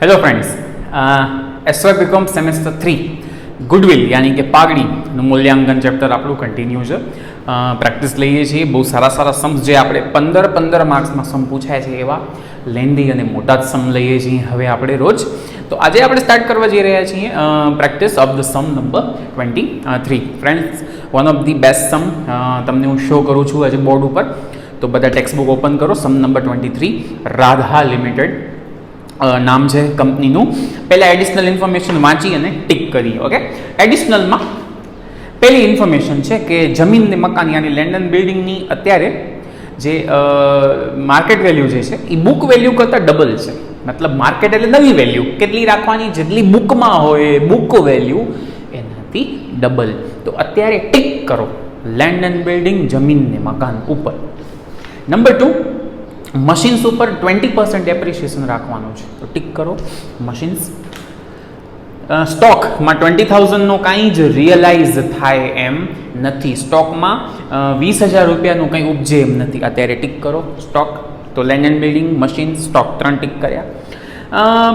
Hello friends, SY BCom semester 3 goodwill यानी कि पागड़ीનું મૂલ્યાંકન ચેપ્ટર આપણું કન્ટિન્યુ છે. પ્રેક્ટિસ લઈએ છીએ. બહુ સારા સારા સમ્સ જે આપણે 15 માર્ક્સમાં સમ પૂછાય છે એવા લેન્ધી અને મોટા જ સમ લઈએ છીએ હવે આપણે રોજ. તો આજે આપણે સ્ટાર્ટ કરવા જઈ રહ્યા છીએ practice of the sum number 23. Friends, one of the best sum તમને હું શો કરું છું આજે બોર્ડ ઉપર. તો બધા ટેક્સ્ટ બુક ઓપન કરો. સમ નંબર 23, રાધા લિમિટેડ નામ છે કંપનીનું. પહેલાં એડિશનલ ઇન્ફોર્મેશન વાંચી અને ટિક કરી. ઓકે, એડિશનલમાં પહેલી ઇન્ફોર્મેશન છે કે જમીન ને મકાન યાની લેન્ડ એન્ડ બિલ્ડિંગની અત્યારે જે માર્કેટ વેલ્યુ જે છે એ બુક વેલ્યુ કરતાં ડબલ છે. મતલબ માર્કેટ એટલે નવી વેલ્યુ કેટલી રાખવાની, જેટલી બુકમાં હોય બુક વેલ્યુ એનાથી ડબલ. તો અત્યારે ટિક કરો લેન્ડ એન્ડ બિલ્ડિંગ જમીન ને મકાન ઉપર. નંબર 2, મશીન્સ ઉપર 20% એપ્રિશિએશન રાખવાનું છે. તો ટિક કરો મશીન્સ. સ્ટોકમાં 20,000નો કાંઈ જ રિયલાઇઝ થાય એમ નથી. સ્ટોકમાં 20,000 રૂપિયાનું કંઈ ઉપજે એમ નથી. અત્યારે ટિક કરો સ્ટોક. તો land and building, machine, stock 3 tick કર્યા.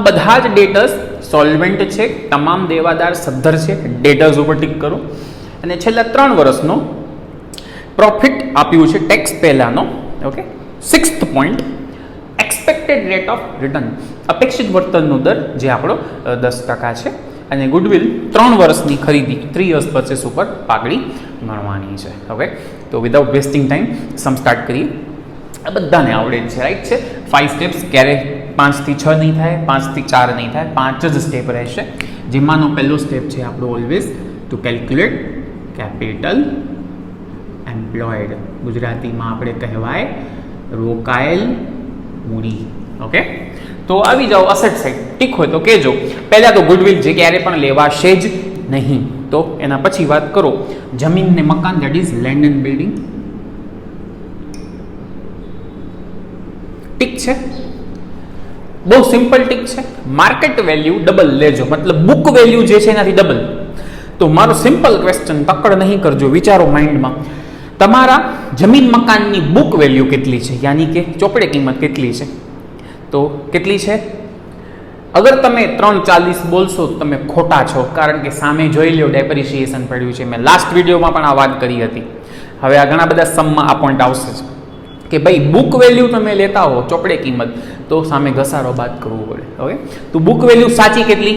બધા જ ડેટર્સ સોલ્વેન્ટ છે, તમામ દેવાદાર સદ્ધર છે. ડેટર્સ ઉપર ટિક કરો. અને છેલ્લા 3 વર્ષનો પ્રોફિટ આપ્યું છે ટેક્સ પહેલાંનો. Okay, 6th point, expected rate of return, અપેક્ષિત વળતરનો દર જે આપણો 10% છે. અને ગુડવિલ 3 વર્ષની ખરીદી 3 years પરચેસ ઉપર પાઘડી ગણવાની છે. ઓકે, તો વિધાઉટ વેસ્ટિંગ ટાઈમ સમ સ્ટાર્ટ કરીએ. આ બધાને આવડે છે, રાઈટ છે. 5 સ્ટેપ્સ, ક્યારે 5 થી 6 નહીં થાય, 5 થી 4 નહીં થાય, 5 જ સ્ટેપ રહેશે. જેમાંનો પહેલો સ્ટેપ છે આપણો always to calculate capital employed. ગુજરાતીમાં આપણે કહેવાય રોકાયેલ મૂડી. ઓકે, તો આવી જાઓ અસેટ સાઈડ. ટીક હોય તો કહેજો. પહેલાં તો ગુડવિલ જે ક્યારે પણ લેવાશે જ નહીં. તો એના પછી વાત કરો જમીન ને મકાન, that is land and building. Tick છે, બહુ સિમ્પલ ટીક છે. માર્કેટ વેલ્યુ ડબલ લેજો, મતલબ બુક વેલ્યુ જે છે એનાથી ડબલ. તો મારો સિમ્પલ ક્વેશ્ચન, પકડ નહીં કરજો, વિચારો માઇન્ડમાં. તમારા જમીન મકાનની બુક વેલ્યુ કેટલી છે, યાની કે ચોપડે કિંમત કેટલી છે? તો કેટલી છે? અગર તમે 340 બોલશો તો તમે ખોટા છો, કારણ કે સામે જોઈ લો ડેપ્રિશિએશન પડ્યું છે. મેં લાસ્ટ વિડીયોમાં પણ આ વાત કરી હતી. હવે આ ઘણા બધા સમમાં આ પોઈન્ટ આવશે કે ભાઈ બુક વેલ્યુ તમે લેતા હો ચોપડે કિંમત, તો સામે ઘસારો બાદ કરવું પડે. ઓકે, તો બુક વેલ્યુ સાચી કેટલી?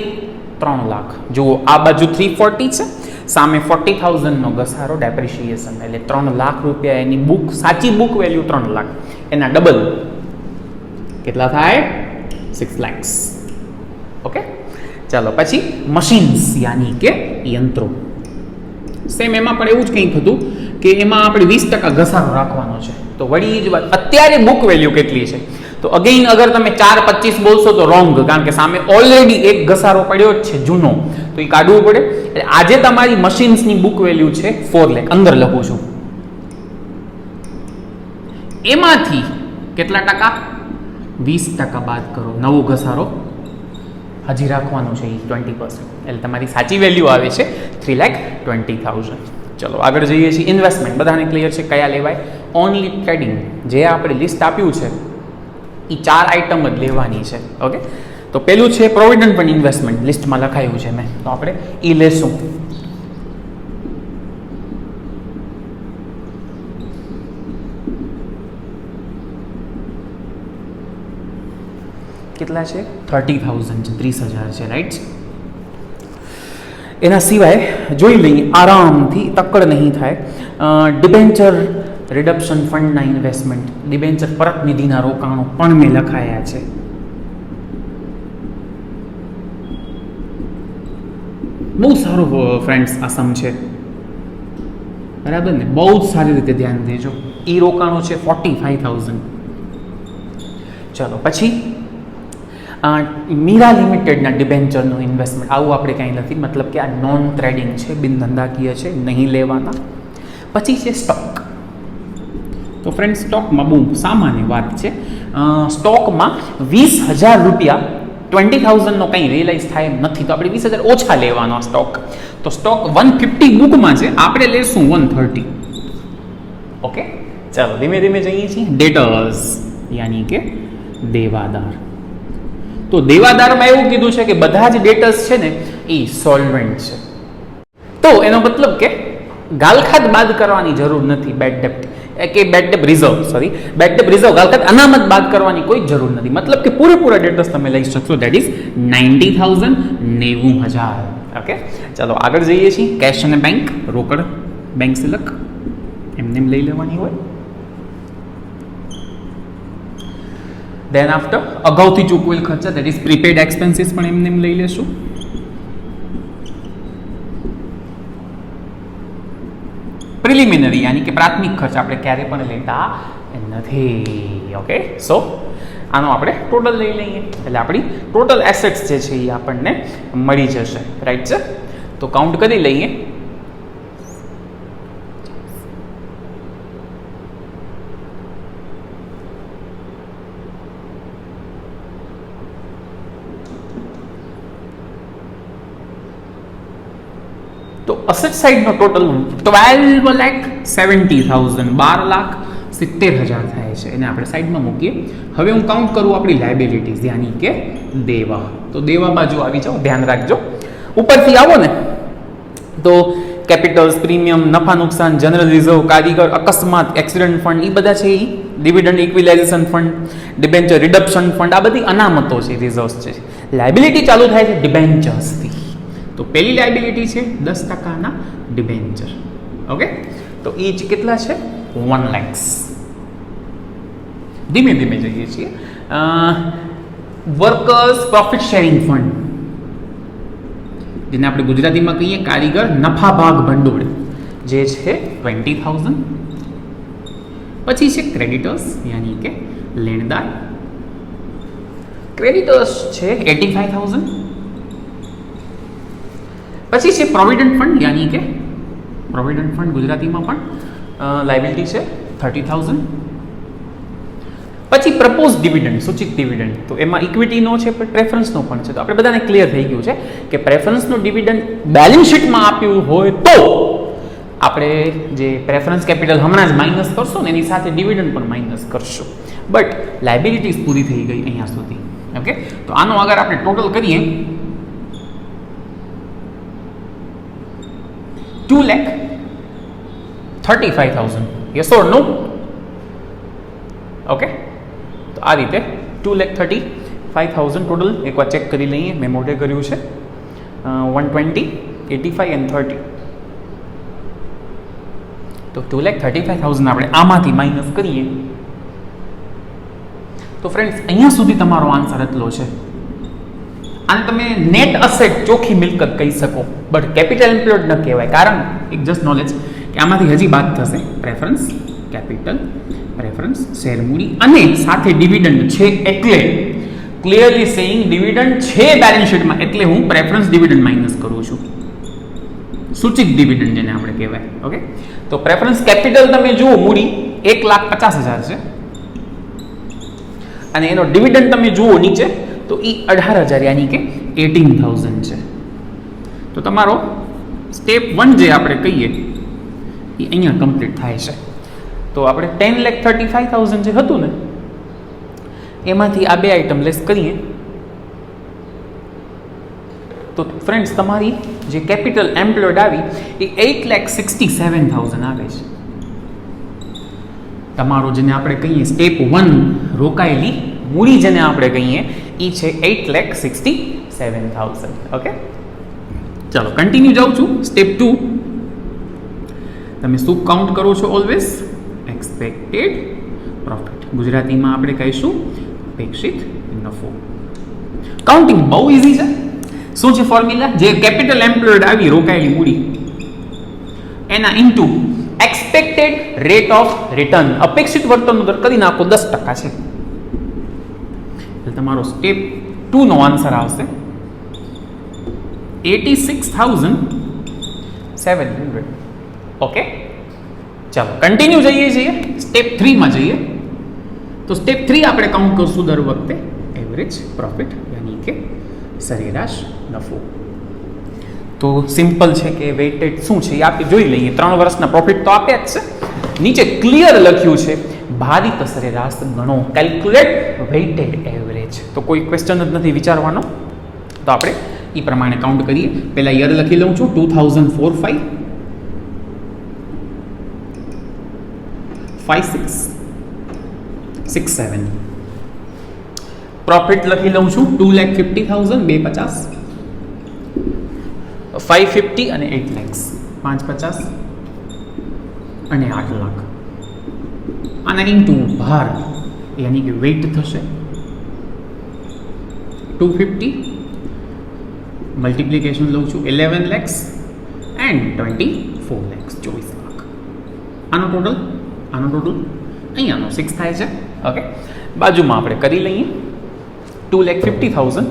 3 લાખ. જુઓ, આ બાજુ 340 છે, સામે 40,000નો ઘસારો ડેપ્રિશિએશન, એટલે 3 લાખ રૂપિયા એની બુક, સાચી બુક વેલ્યુ 3 લાખ. એના ડબલ કેટલા થાય? 6 lakhs. ઓકે, ચાલો પછી મશીન્સ યાની કે યંત્રો. સેમ એમાં પણ એવું જ કંઈક હતું કે એમાં આપણે 20% ઘસારો રાખવાનો છે. તો વળી જ વાત, અત્યારે બુક વેલ્યુ કેટલી છે? તો અગેઇન અગર તમે 425 બોલશો તો રોંગ, કારણ કે સામે ઓલરેડી એક ઘસારો પડ્યો જ છે જૂનો, તો એ કાઢવું પડે. એટલે આજે તમારી મશીન્સની બુક વેલ્યુ છે 4 લાખ. અંદર લખું છું. એમાંથી કેટલા ટકા? 20% બાદ કરો. નવો ઘસારો હજી રાખવાનો છે એ 20%. એટલે તમારી સાચી વેલ્યુ આવે છે 3,20,000. ચલો આગળ જઈએ છીએ. ઇન્વેસ્ટમેન્ટ બધાને ક્લિયર છે કયા લેવાય? ઓનલી ટ્રેડિંગ, જે આપણે લિસ્ટ આપ્યું છે એ 4 આઇટમ જ લેવાની છે. ઓકે, તો પેલું છે પ્રોવિડન્ટ ફંડ ઇન્વેસ્ટમેન્ટ, લિસ્ટમાં લખાયું છે મેં, તો આપણે એ લેશું. કેટલા છે? 30,000 છે, 30,000 છે, રાઈટ. એના સિવાય જોઈ લઈએ આરામથી, તકડ નહીં થાય. ડિબેન્ચર રિડક્શન ફંડના ઇન્વેસ્ટમેન્ટ, ડિબેન્ચર પરત નિધિના રોકાણો પણ મેં લખાયા છે. બહુ સારું ફ્રેન્ડ્સ આ સમ છે, બરાબર ને? બહુ જ સારી રીતે ધ્યાન દેજો. એ રોકાણો છે 45,000. ચલો પછી મીરા લિમિટેડના ડિબેન્ચરનું ઇન્વેસ્ટમેન્ટ. આવું આપણે કાંઈ નથી, મતલબ કે આ નોન ટ્રેડિંગ છે, બિન ધંધાકીય છે, નહીં લેવાના. પછી છે સ્ટોક. તો ફ્રેન્ડ, સ્ટોકમાં બહુ સામાન્ય વાત છે. સ્ટોકમાં 20,000 રૂપિયા 20,000નો કંઈ રિયલાઇઝ થાય એમ નથી, તો આપણે 20,000 ઓછા લેવાનો સ્ટોક. તો સ્ટોક 150 બુકમાં છે, આપણે લેશું 130. ઓકે, ચાલો ધીમે ધીમે જઈએ છીએ. ડેટર્સ યાની કે દેવાદાર. તો દેવાદારમાં એવું કીધું છે કે બધા જ ડેટર્સ છે ને એ સોલ્વન્ટ છે. તો એનો મતલબ કે ગાલખાત બાદ કરવાની જરૂર નથી. બેડ ડેટ રિઝર્વ ગાલખાત અનામત બાદ કરવાની કોઈ જરૂર નથી. મતલબ કે પૂરેપૂરા ડેટર્સ તમે લઈ શકશો. That is 90,000 90,000. ઓકે, ચાલો આગળ જઈએ છીએ. કેશ અને બેંક, રોકડ બેંક સિલક એમને લઈ લેવાની હોય. દેન આફ્ટર અગાઉથી ચૂકવેલ ખર્ચા, ધેટ ઇઝ પ્રીપેડ એક્સપેન્સીસ પણ એમને લઈ લેશું. પ્રિલિમિનરી યાની કે પ્રાથમિક ખર્ચ આપણે ક્યારે પણ લેતા નથી. ઓકે, સો આનો આપણે ટોટલ લઈ લઈએ એટલે આપણી ટોટલ એસેટ્સ જે છે એ આપણને મળી જશે. રાઈટ છે, તો કાઉન્ટ કરી લઈએ. તો અસેટ સાઇડનો ટોટલ 12,70,000 12,70,000 થાય છે. એને આપણે સાઈડમાં મૂકીએ. હવે હું કાઉન્ટ કરું આપણી લાયબિલિટીઝ યાની કે દેવા. તો દેવા બાજુ આવી જાઓ, ધ્યાન રાખજો. ઉપરથી આવો ને તો કેપિટલ્સ, પ્રીમિયમ, નફા નુકસાન, જનરલ રિઝર્વ, કારીગર, અકસ્માત, એક્સિડન્ટ ફંડ એ બધા છે. એ dividend equalisation fund, debenture reduction fund, આ બધી અનામતો છે, રિઝર્વ્સ છે. લાયબિલિટી ચાલુ થાય છે ડિબેન્ચર્સથી. તો પહેલી લાયબિલિટી છે 10%ના ડિબેન્ચર. ઓકે, તો એ કેટલા છે? 1 lakhs. ધીમે ધીમે જઈએ છીએ. વર્કર્સ પ્રોફિટ શેરિંગ ફંડ, જેને આપણે ગુજરાતીમાં કહીએ કારીગર નફા ભાગ ભંડોળ, જે છે 20,000. પછી છે ક્રેડિટર્સ યાની કે લેણદાર. ક્રેડિટર્સ છે 85,000. પછી છે પ્રોવિડન્ટ ફંડ યાની કે પ્રોવિડન્ટ ફંડ ગુજરાતીમાં પણ લાયબિલિટી છે 30,000. પછી પ્રપોઝ ડિવિડન્ડ, સૂચિત ડિવિડન્ડ, તો એમાં ઇક્વિટીનો છે પણ પ્રેફરન્સનો પણ છે. તો આપણે બધાને ક્લિયર થઈ ગયું છે કે પ્રેફરન્સનો ડિવિડન્ડ બેલેન્સ શીટમાં આપ્યું હોય તો આપણે જે પ્રેફરન્સ કેપિટલ હમણાં જ માઇનસ કરશો ને એની સાથે ડિવિડન્ડ પણ માઇનસ કરશો. બટ લાયબિલિટીઝ પૂરી થઈ ગઈ અહીંયા સુધી. ઓકે, તો આનો અગર આપણે ટોટલ કરીએ 2,35,000. Yes or no? ઓકે, તો આ રીતે 2,35,000 ટોટલ એકવાર ચેક કરી લઈએ. મેં મોઢે કર્યું છે 120, 85 and 30. તો 2,35,000 આપણે આમાંથી માઇનસ કરીએ તો ફ્રેન્ડ્સ અહીંયા સુધી તમારો આન્સર એટલો છે. આને તમે નેટ અસેટ, ચોખ્ખી મિલકત કહી શકો, બટ કેપિટલ એમ્પ્લોયડ ન કહેવાય. કારણ એક જસ્ટ નોલેજ કે આમાંથી હજી બાદ થશે પ્રેફરન્સ કેપિટલ, પ્રેફરન્સ શેર મૂડી અને સાથે ડિવિડન્ડ છે. એટલે ક્લિયરલી સેઇંગ ડિવિડન્ડ છે બેલેન્સ શીટમાં, એટલે હું પ્રેફરન્સ ડિવિડન્ડ માઇનસ કરું છું. સૂચિત ડિવિડન્ડ જેને આપણે કહેવાય. ઓકે, તો પ્રેફરન્સ કેપિટલ તમે જુઓ, મૂડી 1,50,000 છે અને એનો ડિવિડન્ડ તમે જુઓ નીચે તો એ 18,000 યાની કે 18,000 છે. તો તમારો સ્ટેપ 1 જે આપણે કહીએ એ અહીંયા કમ્પ્લીટ થાય છે. તો આપણે 10,35,000 જે હતું ને એમાંથી આ બે આઈટમ લેસ કરીએ તો ફ્રેન્ડ્સ તમારી જે કેપિટલ એમ્પ્લોયડ આવી એ 8,67,000 આવે છે. તમારો જેને આપણે કહીએ સ્ટેપ 1 રોકાયેલી મૂડી જેને આપણે કહીએ એ છે 8,67,000. ઓકે, ચાલો કન્ટિન્યુ જાઉં છું. સ્ટેપ 2 તમે શું કાઉન્ટ કરો છો? ઓલવેઝ એક્સપેક્ટેડ પ્રોફિટ, ગુજરાતીમાં આપણે કહીશું અપેક્ષિત નફો. કાઉન્ટિંગ બહુ ઇઝી છે. શું છે ફોર્મ્યુલા? જે કેપિટલ એમ્પ્લોયડ આવી રોકાયેલી મૂડી એના into expected rate of return, અપેક્ષિત વળતરનો દર કરી નાખો 10% છે. એટલે તમારો સ્ટેપ 2 નો આન્સર આવશે 86,700. ઓકે, ચાલો કન્ટિન્યુ જઈએ છીએ. સ્ટેપ 3 માં જઈએ તો સ્ટેપ 3 આપણે કાઉન્ટ કરશું દર વખતે એવરેજ પ્રોફિટ યાની કે સરેરાશ નફો. તો સિમ્પલ છે કે વેઇટેડ શું છે એ આપણે જોઈ લઈએ. 3 વર્ષના પ્રોફિટ તો આપ્યા જ છે. નીચે ક્લિયર લખ્યું છે ભારિત સરેરાશ ગણો, કેલ્ક્યુલેટ વેઇટેડ એવરેજ. જ. તો કોઈ ક્વેશ્ચન જ નથી વિચારવાનો. તો આપણે એ પ્રમાણે કાઉન્ટ કરીએ. પહેલા યર લખી લઉં છું 2004-5 5667. પ્રોફિટ લખી લઉં છું 2,50,000 250 550 અને 8 lakhs 550 અને 8 લાખ. આના ઇન્ટુ ભાર યાની કે વેઇટ થશે 250 મલ્ટિપ્લિકેશન લઉં છું 11 lakhs એન્ડ 24 lakhs 24 લાખ. આનો ટોટલ અહીંયાનો 6 થાય છે. ઓકે, બાજુમાં આપણે કરી લઈએ 2,50,000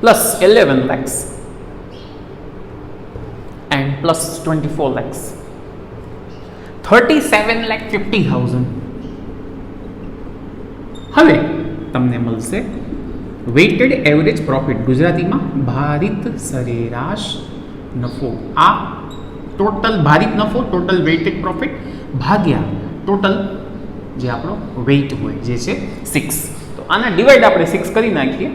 plus 11 lakhs and plus 24 lakhs 37,50,000. હવે તમને મળશે વેઇટેડ એવરેજ પ્રોફિટ, ગુજરાતીમાં ભારિત સરેરાશ નફો. આ ટોટલ ભારિત નફો, ટોટલ વેઇટેડ પ્રોફિટ ભાગ્યા ટોટલ જે આપણો વેઇટ હોય જે છે 6. તો આના ડિવાઈડ આપણે 6 કરી નાખીએ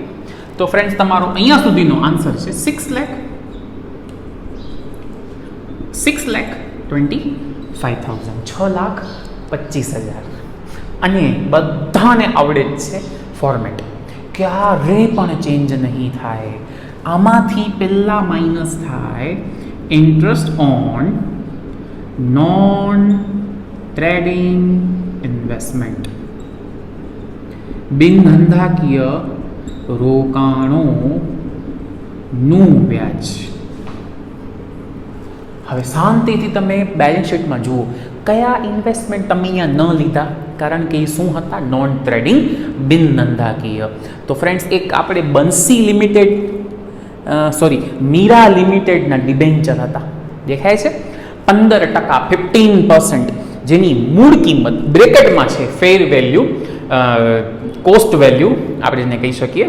તો ફ્રેન્ડ્સ તમારો અહીંયા સુધીનો આન્સર છે 6,25,000 6,25,000. અને બધાને આવડે જ છે ફોર્મેટ, ક્યારે પણ ચેન્જ નહીં થાય. આમાંથી પહેલા માઇનસ થાય interest on non trading investment, બિન ધંધાકીય રોકાણોનું વ્યાજ. હવે શાંતિથી તમે બેલેન્સ શીટમાં જુઓ કયા ઇન્વેસ્ટમેન્ટ તમે અહીંયા ન લીધા, કારણ કે એ શું હતા? નોન ટ્રેડિંગ બિન ધંધાકીય. તો ફ્રેન્ડ્સ એક આપણે બંસી લિમિટેડ મીરા લિમિટેડના ડિબેન્ચર હતા, દેખાય છે 15%, 15%, જેની મૂળ કિંમત બ્રેકેટમાં છે ફેર વેલ્યુ, કોસ્ટ વેલ્યુ આપણે જેને કહી શકીએ,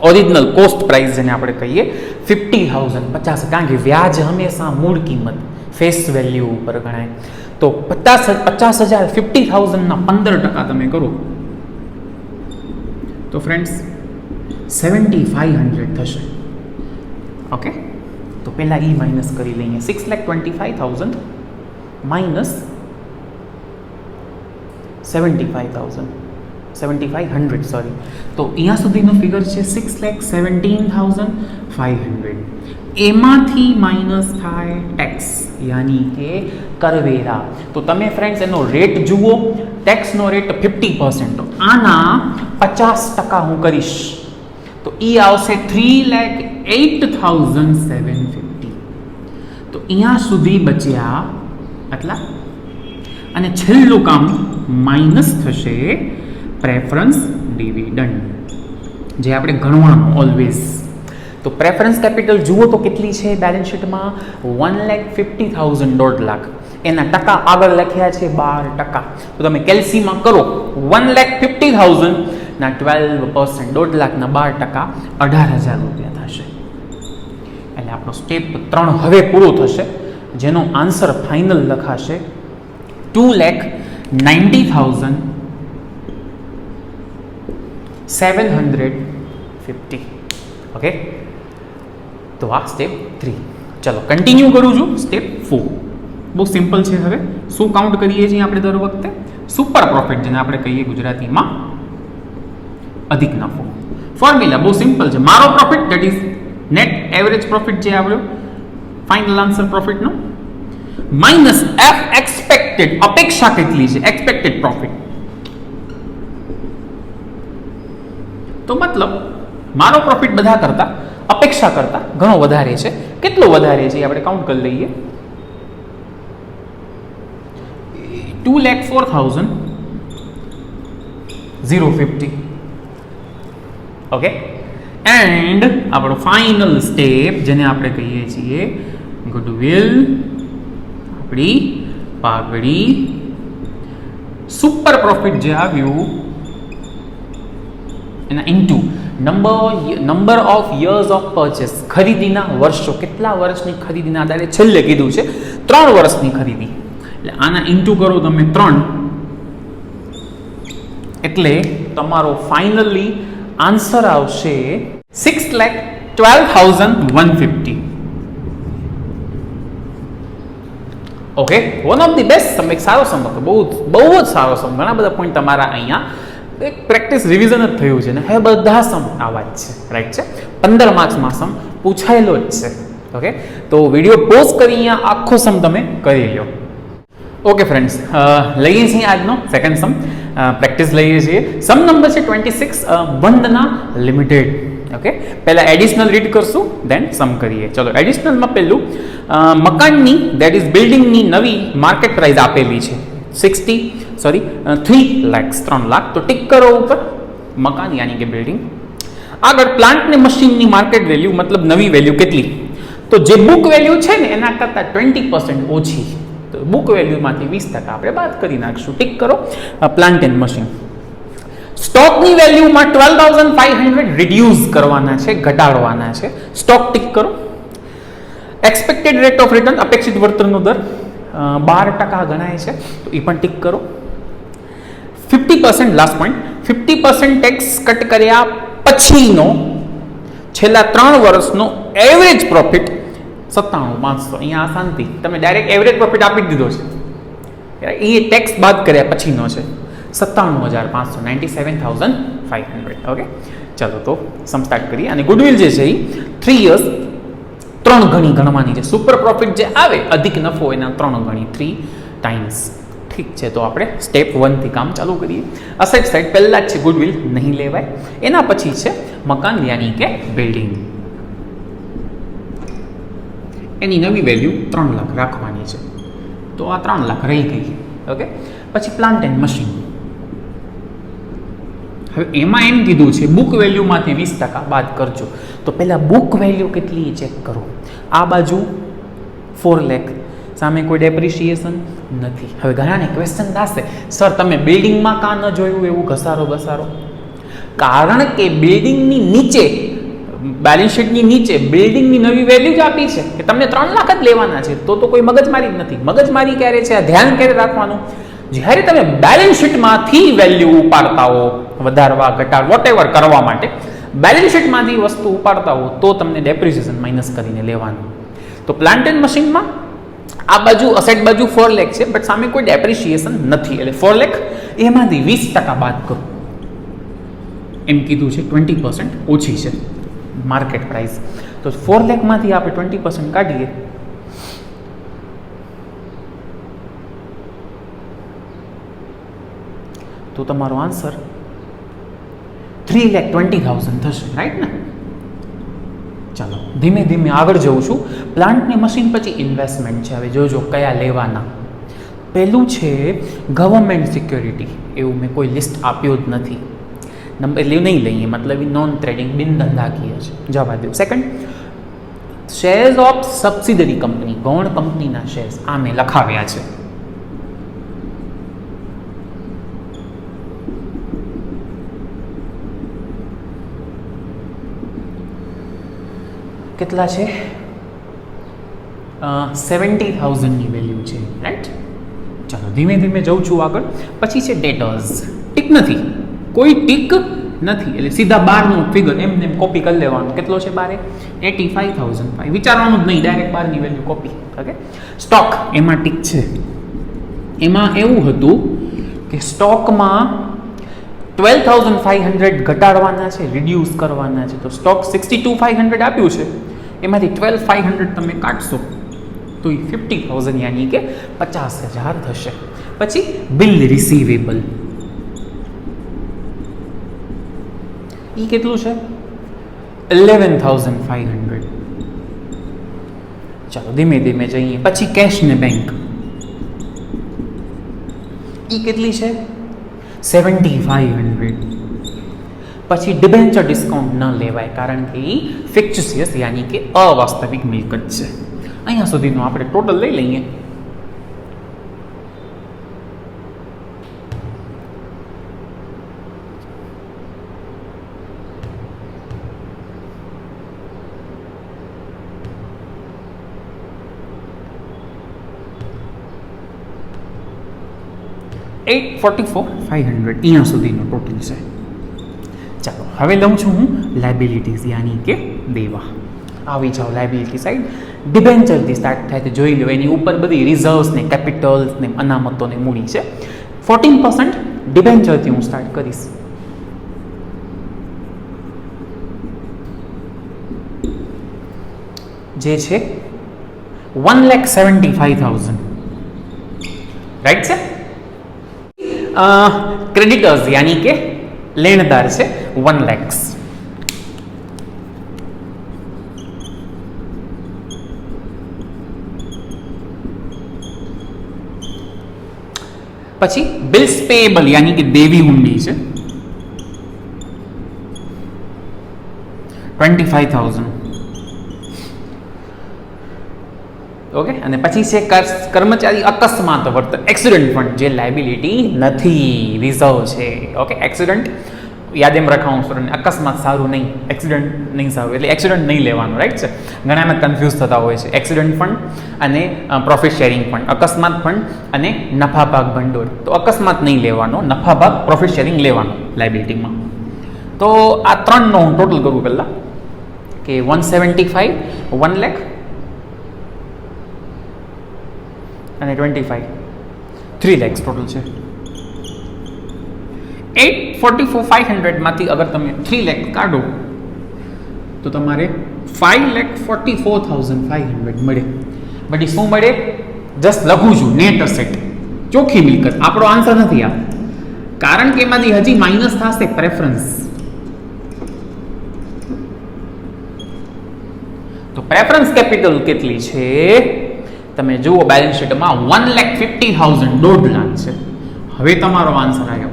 ઓરિજિનલ કોસ્ટ પ્રાઇસ જેને આપણે કહીએ 50,000 50, કારણ કે વ્યાજ હંમેશા મૂળ કિંમત ફેસ વેલ્યુ ઉપર ગણાય. તો 50,000 50,000ના 15% તમે કરો તો ફ્રેન્ડ્સ 7,500 થશે. ઓકે, તો પહેલા ઈ માઇનસ કરી લઈએ. 6,25,000 માઇનસ 7,500 સોરી. તો અહીંયા સુધીનો ફિગર છે 6,17,500. એમાંથી માઇનસ થાય ટેક્સ યાની કે કરવેરા. તો તમે ફ્રેન્ડ્સ એનો રેટ જુઓ, ટેક્સનો રેટ 50%, તો આના 50% હું કરીશ તો એ આવશે 3,08,750. તો અહીંયા સુધી બચ્યા આટલા. અને છેલ્લું કામ માઇનસ થશે પ્રેફરન્સ ડિવિડન્ડ, જે આપણે ગણવાનું ઓલવેઝ. તો પ્રેફરન્સ કેપિટલ જુઓ તો કેટલી છે બેલેન્સ શીટમાં? 1,50,000 1.5 લાખ. એના ટકા આગળ લખ્યા છે 12%. તો તમે કેલ્સીમાં કરો 1,50,000 ના 12%, 1.5 લાખના 12%, 18,000 રૂપિયા થશે. એટલે આપણો સ્ટેપ 3 હવે પૂરો થશે, જેનો આન્સર ફાઇનલ લખાશે 2,90,750. ઓકે, તો આ સ્ટેપ 3. ચલો કન્ટિન્યુ કરું છું. સ્ટેપ 4 બહુ સિમ્પલ છે. હવે શું કાઉન્ટ કરીએ છીએ આપણે દર વખતે? સુપર પ્રોફિટ, જેને આપણે કહીએ ગુજરાતીમાં અધિક નફો. ફોર્મ્યુલા બહુ સિમ્પલ છે. મારો profit that is net average profit જે આવ્યો ફાઇનલ આન્સર પ્રોફિટનો, માઇનસ એફ એક્સપેક્ટેડ, અપેક્ષા કેટલી છે એક્સપેક્ટેડ પ્રોફિટ. તો મતલબ મારો પ્રોફિટ બધા કરતા અપેક્ષા કરતા ઘણો વધારે છે. કેટલો વધારે છે આપણે કાઉન્ટ કરી લઈએ. 2,04,050. ઓકે, એન્ડ આપણો ફાઇનલ સ્ટેપ જેને આપણે કહીએ છીએ ગુડવિલ, આપણી પાઘડી, સુપર પ્રોફિટ જે આવ્યું એના into number of years of purchase, ખરીદીના વર્ષો, કેટલા વર્ષની ખરીદીના આધારે છેલ્લે કીધું છે 3 વર્ષની ખરીદી. એટલે આના ઇન્ટુ કરો તમે 3, એટલે તમારો ફાઇનલી આન્સર આવશે 6,12,150. Okay, one of the best sum, એક સારો સમ હતો, બહુ જ સારો સમ. ઘણા બધા પોઈન્ટ તમારા અહીંયા એક પ્રેક્ટિસ રિવિઝન જ થયું છે ને. હવે બધા સમ આવા જ છે, રાઈટ છે. 15 માર્ક્સમાં સમ પૂછાયેલો જ છે. ઓકે, તો વિડીયો પોઝ કરી અહીંયા આખો સમ તમે કરી લો. ઓકે ફ્રેન્ડ્સ, લઈએ છીએ આજનો સેકન્ડ સમ. પ્રેક્ટિસ લઈએ છીએ. સમ નંબર છે 26, વંદના લિમિટેડ. ઓકે, પહેલા એડિશનલ રીડ કરશું, દેન સમ કરીએ. ચલો, એડિશનલમાં પહેલું મકાનની દેટ ઇઝ બિલ્ડિંગની નવી માર્કેટ પ્રાઇસ આપેલી છે 3 લાખ. તો ટિક કરો ઉપર, મકાન યાની કે બિલ્ડિંગ. આગળ પ્લાન્ટ ને મશીનની માર્કેટ વેલ્યુ મતલબ નવી વેલ્યુ કેટલી? તો જે બુક વેલ્યુ છે ને એના કરતાં 20% ઓછી. તો બુક વેલ્યુમાંથી 20% આપણે બાદ કરી નાખશું. ટિક કરો પ્લાન્ટ એન્ડ મશીન. સ્ટોકની વેલ્યુમાં 12,500 રિડ્યુસ કરવાના છે, ઘટાડવાના છે. સ્ટોક ટિક કરો. એક્સપેક્ટેડ રેટ ઓફ રિટર્ન, અપેક્ષિત વળતરનો દર 12% ગણાય છે, તો એ પણ ટિક કરો. 50%, લાસ્ટ પોઈન્ટ, 50% ટેક્સ કટ કર્યા પછીનો છેલ્લા 3 વર્ષનો એવરેજ પ્રોફિટ 97,500. અહીંયા આસાનથી તમે ડાયરેક્ટ એવરેજ પ્રોફિટ આપી જ દીધો છે, એ ટેક્સ બાદ કર્યા પછીનો છે 97,500, 97,500. ઓકે, ચાલો તો સમ સ્ટાર્ટ કરીએ. અને ગુડવિલ જે છે એ 3 યર્સ 3 ગણી ગણવાની છે. સુપર પ્રોફિટ જે આવે અધિક નફો એના 3 ગણી, 3 ટાઈમ્સ. ઠીક છે, તો આપણે સ્ટેપ 1 થી કામ ચાલુ કરીએ. અસેટ સાઇડ પહેલા જ છે ગુડવિલ, નહીં લેવાય. એના પછી છે મકાન યાની કે બિલ્ડિંગ. એની નવી વેલ્યુ 3 લાખ રાખવાની છે, તો આ 3 લાખ રહી ગઈ. ઓકે, પછી પ્લાન્ટ એન્ડ મશીન. હવે એમાં એમ કીધું છે બુક વેલ્યુમાંથી 20% બાદ કરજો. તો પહેલા બુક વેલ્યુ કેટલી ચેક કરો. આ બાજુ 4 લાખ, સામે કોઈ ડેપ્રિશિએશન નથી. હવે ઘણાને ક્વેશ્ચન થશે, સર તમે બિલ્ડિંગમાં કાં ન જોયું એવું ઘસારો બસારો? કારણ કે બિલ્ડિંગની નીચે, બેલેન્સ શીટની નીચે બિલ્ડિંગની નવી વેલ્યુ જ આપી છે કે તમને 3 લાખ જ લેવાના છે. તો કોઈ મગજમારી જ નથી. મગજમારી ક્યારે છે, આ ધ્યાન ક્યારે રાખવાનું? જ્યારે તમે બેલેન્સ શીટમાંથી વેલ્યુ ઉપાડતા હો, વધારવા ઘટાડ વોટેવર કરવા માટે બેલેન્સ શીટમાંથી વસ્તુ ઉપાડતા હો, તો તમને ડેપ્રિસિએશન માઇનસ કરીને લેવાનું. તો પ્લાન્ટ એન્ડ મશીનમાં આ બાજુ અસેટ બાજુ 4 લાખ છે, બટ સામે કોઈ ડેપ્રિસિએશન નથી, એટલે 4 લાખ એમાંથી 20% બાદ કરો. એમ કીધું છે 20% ઓછી છે માર્કેટ પ્રાઇસ. તો 4 લાખમાંથી આપણે 20% કાઢીએ તો તમારો આન્સર 3,20,000 થશે, રાઈટ ને? ચાલો ધીમે ધીમે આગળ જઉં છું. પ્લાન્ટ ને મશીન પછી ઇન્વેસ્ટમેન્ટ છે. હવે જોજો કયા લેવાના. પહેલું છે ગવર્મેન્ટ સિક્યોરિટી. એવું મેં કોઈ લિસ્ટ આપ્યું જ નથી. નંબર નહીં લઈએ, મતલબ નોન ટ્રેડિંગ, બિન ધંધાકીય છે, જવા દો. Second, shares of subsidiary company, ગૌણ કંપનીના શેર્સ, આ મેં લખાવ્યા છે. કેટલા છે? 70,000ની વેલ્યુ છે, રાઈટ? ચાલો ધીમે ધીમે જઉં છું આગળ. પછી છે ડેટર્સ. ટીક નથી, કોઈ ટીક નથી, એટલે સીધા 12નું ફિગર એમને કોપી કરી લેવાનું. કેટલો છે 12? 85,000. વિચારવાનું જ નહીં, ડાયરેક્ટ 12ની વેલ્યુ કોપી. ઓકે, સ્ટોક એમાં ટીક છે. એમાં એવું હતું કે સ્ટોકમાં 12,500 ઘટાડવાના છે, રિડ્યુસ કરવાના છે. તો સ્ટોક 62,500 આપ્યું છે, એમાંથી 12,500 તમે કાઢશો તો એ 50,000 યાની કે 50,000 થશે. પછી બિલ રિસીવેબલ, એ કેટલું છે? 11,500. ચાલો ધીમે ધીમે જઈએ. પછી કેશ ને બેંક, એ કેટલી છે? 7,500. પછી ડિબેન્ચર ડિસ્કાઉન્ટ ન લેવાય, કારણ કે એ ફિક્ચિયસ યાની કે અવાસ્તવિક મિલકત છે. અહીંયા સુધીનું આપણે ટોટલ લઈ લઈએ. $844,500 અહીંયા સુધીનું ટોટલ છે. હવે લઉં છું હું લાયબિલિટીઝ યાની કે દેવા. આવી જાઓ લાયબિલિટી સાઈડ. ડિબેન્ચરથી સ્ટાર્ટ થાય તો જોઈ લો એની ઉપર બધી રિઝર્વ્સ ને કેપિટલ્સ ને અનામતો ને મૂડી છે. 14% ડિબેન્ચરથી હું સ્ટાર્ટ કરીશ. જે છે 1,75,000 રાઈટ છે. ક્રેડિટર્સ યાની કે લેણદાર છે 1 lakhs. પછી બિલ્સ પેએબલ યાની કે દેવી હુંડી છે 25,000. ઓકે, અને પછી છે કર્મચારી અકસ્માત વર્તન એક્સિડન્ટ ફંડ, જે લાયબિલિટી નથી, રિઝર્વ છે. ઓકે, એક્સિડન્ટ યાદ એમ રખાવું સ્ટુડન્ટ, અકસ્માત સારું નહીં, એક્સિડન્ટ નહીં સારું, એટલે એક્સિડન્ટ નહીં લેવાનું, રાઈટ છે. ઘણા એમાં કન્ફ્યુઝ થતા હોય છે. એક્સિડન્ટ ફંડ અને પ્રોફિટ શેરિંગ ફંડ, અકસ્માત ફંડ અને નફા ભાગ ભંડોળ. તો અકસ્માત નહીં લેવાનો, નફા ભાગ પ્રોફિટ શેરિંગ લેવાનો લાયબિલિટીમાં. તો આ ત્રણનો હું ટોટલ કરું પહેલાં કે 175, 1 lakh અને 25, 3 lakhs ટોટલ છે. 844,500 માંથી અગર તમે 3 lakh કાઢો તો તમારે 5,44,500 મળે. બટ શું મળે? જસ્ટ લખું છું નેટ અસેટ, ચોખ્ખી મિલકત. આપણો આન્સર નથી આ, કારણ કે એમાંથી હજી માઇનસ થશે પ્રેફરન્સ. તો પ્રેફરન્સ કેપિટલ કેટલી છે તમે જુઓ બેલેન્સ શીટમાં 1,50,000, 1.5 લાખ છે. હવે તમારો આન્સર આવ્યો.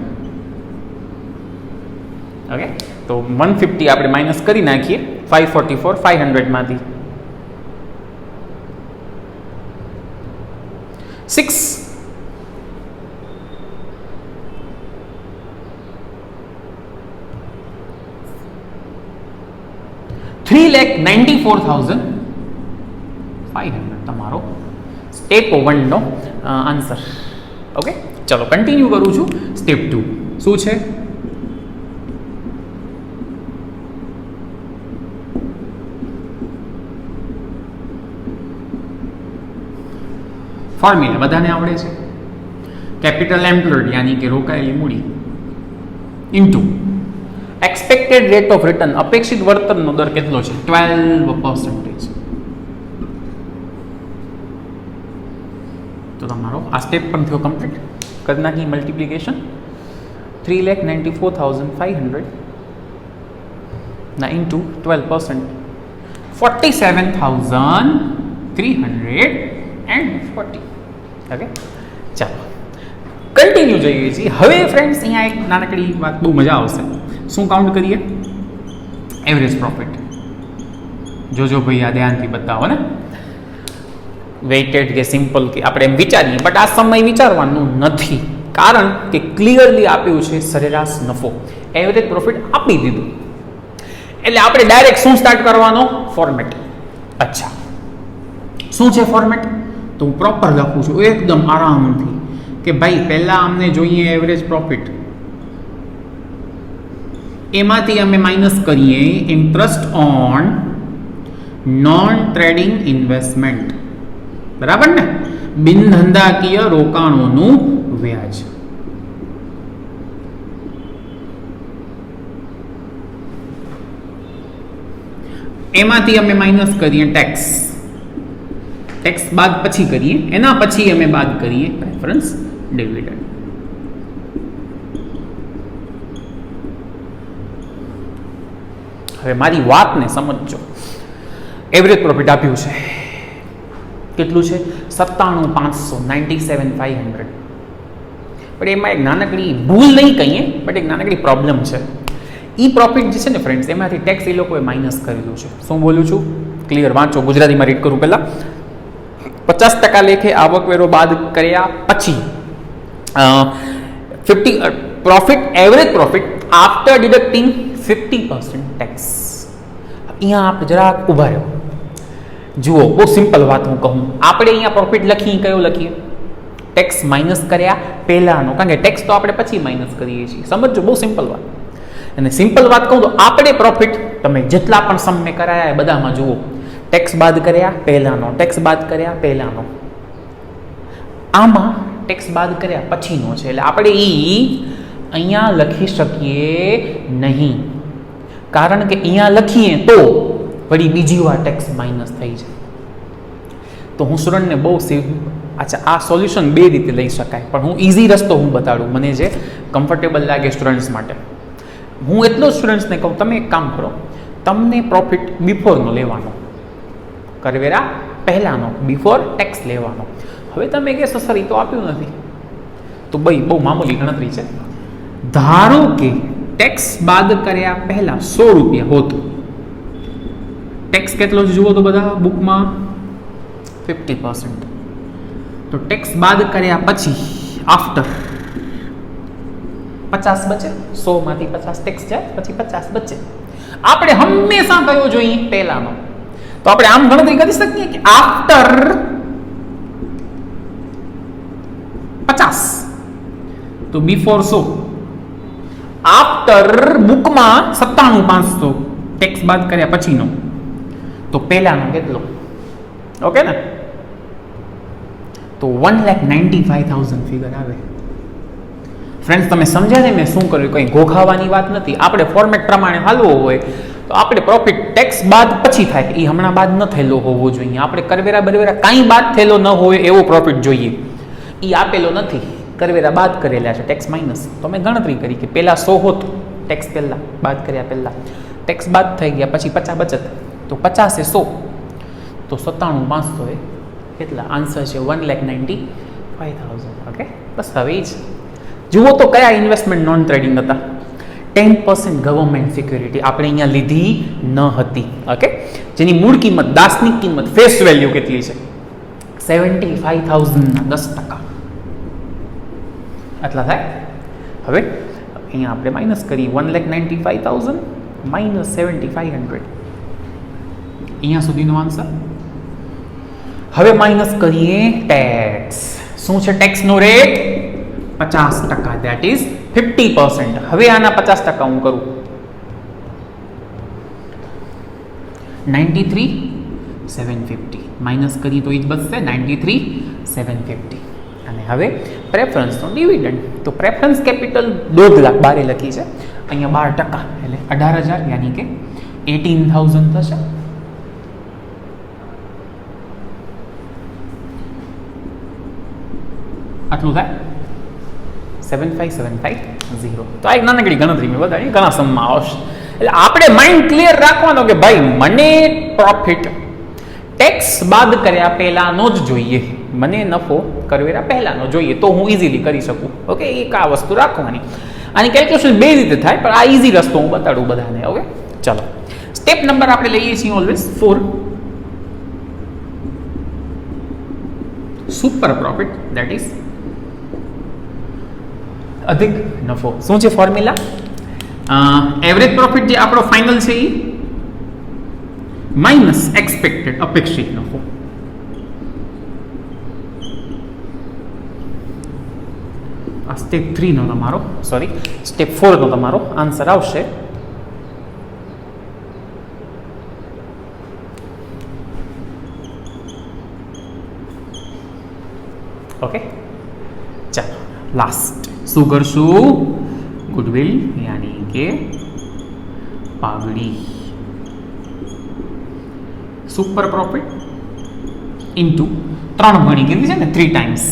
ઓકે, તો 150 આપણે માઇનસ કરી નાખીએ 544,500 માંથી. 6 3,94,500 તમારો સ્ટેપ 1 નો આન્સર. ઓકે, ચલો કન્ટિન્યુ કરું છું. સ્ટેપ 2 શું છે? ફોર્મ્યુલા બધાને આવડે છે. કેપિટલ એમ્પ્લોયડ યાની કે રોકાયેલી મૂડી into expected rate of return, અપેક્ષિત વળતરનો દર કેટલો છે? 12%. તો તમારો આ સ્ટેપ પણ થયો કમ્પ્લીટ. કરી નાખી મલ્ટિપ્લિકેશન. 3,94,500 ના ઇન્ટુ 12%, 47,340. ઓકે, ચાલો કન્ટિન્યુ જોઈએ છીએ. હવે ફ્રેન્ડ્સ અહીંયા એક નાનકડી વાત બહુ મજા આવશે. શું કાઉન્ટ કરીએ? Average profit. જોજો ભાઈ, આ ધ્યાનથી બતાવો ને. વેઇટેડ કે સિમ્પલ કે આપણે એમ વિચારીએ, બટ આ સમય વિચારવાનું નથી, કારણ કે ક્લિયરલી આપ્યું છે સરેરાશ નફો. એવરેજ પ્રોફિટ આપી દીધું એટલે આપણે ડાયરેક્ટ શું સ્ટાર્ટ કરવાનો? ફોર્મેટ. અચ્છા, શું છે ફોર્મેટ? તો હું પ્રોપર લખું છું એકદમ આરામથી કે ભાઈ પહેલા અમને જોઈએ એવરેજ પ્રોફિટ, એમાંથી અમે માઇનસ કરીએ interest on non trading investment. બરાબર ને? બિન ધંધાકીય રોકાણોનું વ્યાજ. એમાંથી અમે માઇનસ કરીએ ટેક્સ. ટેક્સ બાદ પછી કરીએ, એના પછી અમે બાદ કરીએ પ્રેફરન્સ ડિવિડન્ડ. હવે મારી વાતને સમજજો. એવરેજ પ્રોફિટ આપ્યું છે કેટલું છે? 97,500, 97,500. પણ એમાં એક નાનકડી ભૂલ નહીં કહીએ, બટ એક નાનકડી પ્રોબ્લેમ છે. ઈ પ્રોફિટ જે છે ને ફ્રેન્ડ્સ, એમાંથી ટેક્સ એ લોકોએ માઇનસ કરેલું છે. શું બોલું છું? ક્લિયર વાંચો, ગુજરાતીમાં રીડ કરું પહેલાં. 50% લેખે આવકવેરો બાદ કર્યા પછી 50 profit, average profit after deducting 50% tax. અહીંયા આપણે જરાક ઊભા રહ્યો. જુઓ, બહુ સિમ્પલ વાત હું કહું. આપણે અહીંયા પ્રોફિટ લખીએ, કયો લખીએ? ટેક્સ માઇનસ કર્યા પહેલાંનો, કારણ કે ટેક્સ તો આપણે પછી માઇનસ કરીએ છીએ. સમજો, બહુ સિમ્પલ વાત. અને સિમ્પલ વાત કહું તો આપણે પ્રોફિટ તમે જેટલા પણ સમ મેં કરાયા એ બધામાં જુઓ, ટેક્સ બાદ કર્યા પહેલાનો, ટેક્સ બાદ કર્યા પહેલાનો, આમાં ટેક્સ બાદ કર્યા પછીનો છે. એટલે આપણે અહીંયા લખી શકીએ નહીં, કારણ કે અહીંયા લખીએ તો વળી બીજી વાર ટેક્સ માઇનસ થઈ જાય. તો હું સ્ટુડન્ટને બહુ અચ્છા આ સોલ્યુશન બે રીતે લઈ શકાય, પણ હું ઇઝી રસ્તો હું બતાડું મને જે કમ્ફર્ટેબલ લાગે સ્ટુડન્ટ્સ માટે. હું એટલો સ્ટુડન્ટ્સને કહું તમે એક કામ કરો, તમને પ્રોફિટ બિફોરનો લેવાનો, કરવેરા પહેલાનો, બિફોર ટેક્સ લેવાનો. હવે તમે કહેશો સર એ તો આપ્યું નથી, તો ભાઈ બહુ મામૂલી ગણતરી છે. ધારો કે ટેક્સ બાદ કર્યા પહેલા 100 રૂપિયા હોત, ટેક્સ કેટલો જુઓ તો બધા બુકમાં 50%, તો ટેક્સ બાદ કર્યા પછી આફ્ટર 50 બચે, 100 માંથી 50 ટેક્સ જાય, પછી 50 બચે. આપણે હંમેશા કયો જોઈએ પહેલાનો, તો આપણે આમ ગણતરી કરી શકીએ કે આફ્ટર 50 તો બિફોર 100, આફ્ટર બુકમાં 97500 ટેક્સ બાદ કર્યા પછીનો, તો પહેલાનો કેટલો? ઓકે ને, તો 1,95,000 ફિગર આવે. ફ્રેન્ડ્સ તમે સમજ્યા ને મેં શું કર્યું? કંઈ ઘોઘાવાની વાત નથી. આપણે ફોર્મેટ પ્રમાણે હાલવો હોય તો આપણે પ્રોફિટ ટેક્સ બાદ પછી થાય, એ હમણાં બાદ ન થયેલો હોવો જોઈએ. આપણે કરવેરા બરવેરા કાંઈ બાદ થયેલો ન હોય એવો પ્રોફિટ જોઈએ. એ આપેલો નથી, કરવેરા બાદ કરેલા છે, ટેક્સ માઇનસ. તો મેં ગણતરી કરી કે પહેલાં 100 હોત, ટેક્સ પહેલાં બાદ કર્યા પહેલાં, ટેક્સ બાદ થઈ ગયા પછી 50 બચત, તો 50 એ 100 તો 97,500 એ કેટલા? આન્સર છે 1,95,000. ઓકે, બસ હવે જ જુઓ તો કયા ઇન્વેસ્ટમેન્ટ નોન ટ્રેડિંગ હતા. 10% ગવર્મેન્ટ સિક્યુરિટી આપણે અહીંયા લીધી ન હતી. ઓકે, જેની મૂળ કિંમત, દાસની કિંમત, ફેસ વેલ્યુ કેટલી છે? 75,000 ના 10%. આટલા થાય. હવે અહીંયા આપણે માઇનસ કરી 1,95,000 માઇનસ 7,500, અહીંયા સુધીનો આન્સર. હવે માઇનસ કરીએ ટેક્સ. શું છે ટેક્સનો રેટ? 50%, that is 50%. હવે આના 50% હું કરું 93,750, માઇનસ કરીએ તો એ જ બચશે 93,750. અને હવે પ્રેફરન્સનો ડિવિડન્ડ, તો પ્રેફરન્સ કેપિટલ 2 લાખ બારે લખી છે, અહીંયા 12% એટલે 18,000 યાની કે 18,000 થશે. આટલું થાય 75,750. તો આ એક નાનકડી ગણતરી મેં બતાવી, ઘણા સમમાં આવશે. એટલે આપણે માઇન્ડ ક્લિયર રાખવાનો કે ભાઈ મને પ્રોફિટ ટેક્સ બાદ કર્યા પહેલાનો જ જોઈએ, મને નફો કરવેરા પહેલાનો જોઈએ, તો હું ઇઝીલી કરી શકું. ઓકે, એક આ વસ્તુ રાખવાની. આની કેલ્ક્યુલેશન બે રીતે થાય, પણ આ ઇઝી રસ્તો હું બતાડું બધાને. ઓકે, ચાલો સ્ટેપ નંબર આપણે લઈએ છીએ always 4, super profit, that is અધિક નફો. શું છે ફોર્મ્યુલા? એવરેજ પ્રોફિટ જે આપણો ફાઇનલ છે એ માઇનસ એક્સપેક્ટેડ અપેક્ષિત નફો. આ સ્ટેપ 3 નો તમારો, સોરી સ્ટેપ 4 નો તમારો આન્સર આવશે. ઓકે, ચાલો લાસ્ટ શું કરશું? ગુડવિલ યાની કે પાઘડી. સુપર પ્રોફિટ ઇન્ટુ 3 ગણી કીધી છે ને, 3 ટાઈમ્સ,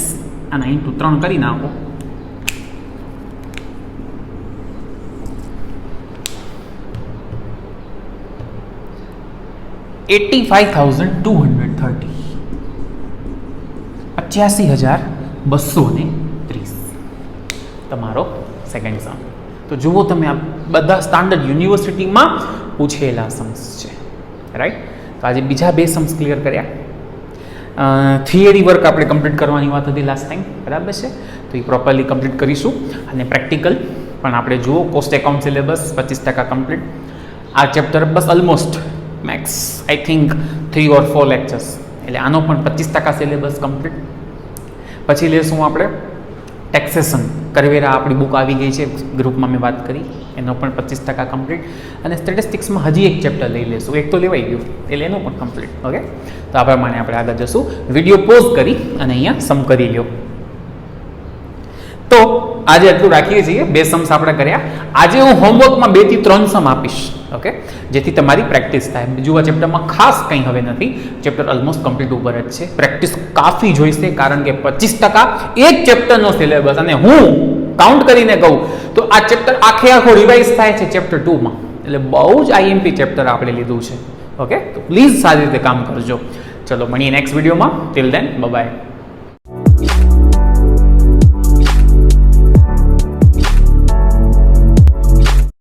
આના ઇન્ટુ 3 કરી નાખો. $85,230, 85,230 તમારો સેકન્ડ સમ. તો જુઓ તમે આ બધા સ્ટાન્ડર્ડ યુનિવર્સિટીમાં પૂછેલા સમ્સ છે, રાઈટ. તો આજે બીજા 2 સમ્સ ક્લિયર કર્યા. થિયરી વર્ક આપણે કમ્પ્લીટ કરવાની વાત હતી લાસ્ટ ટાઈમ, બરાબર છે? તો એ પ્રોપરલી કમ્પ્લીટ કરીશું. અને પ્રેક્ટિકલ પણ આપણે જુઓ, કોસ્ટ એકાઉન્ટ સિલેબસ 25% કમ્પ્લીટ. આ ચેપ્ટર બસ almost max I think 3 or 4 lectures, એટલે આનો પણ 25% સિલેબસ કમ્પ્લીટ. પછી લેશું આપણે ટેક્સેશન, કરવેરા આપણી બુક આવી ગઈ છે, ગ્રુપમાં મેં વાત કરી. એનો પણ 25% કમ્પ્લીટ. અને સ્ટેટિસ્ટિક્સમાં હજી એક ચેપ્ટર લઈ લેશું, એક તો લેવાઈ ગયું એટલે એનું પણ કમ્પ્લીટ. ઓકે, તો આ પ્રમાણે આપણે આગળ જશું. વિડીયો પોઝ કરી અને અહીંયા સમ કરી લ્યો. તો આજે એટલું રાખીએ છીએ, 2 સમ્સ આપણે કર્યા. આજે હું હોમવર્કમાં 2 થી 3 સમ આપીશ. ઓકે, જેથી તમારી પ્રેક્ટિસ થાય. બીજું આ ચેપ્ટરમાં ખાસ કંઈ હવે નથી, ચેપ્ટર ઓલમોસ્ટ કમ્પ્લીટ ઉપર જ છે. પ્રેક્ટિસ કાફી જોઈશે, કારણ કે 25% એક ચેપ્ટરનો સિલેબસ. અને હું કાઉન્ટ કરીને કહું તો આ ચેપ્ટર આખો રિવાઇઝ થાય છે ચેપ્ટર 2માં. એટલે બહુ જ આઈએમપી ચેપ્ટર આપણે લીધું છે. ઓકે, તો પ્લીઝ સારી રીતે કામ કરજો. ચલો મળીએ નેક્સ્ટ વિડીયોમાં. Till then by.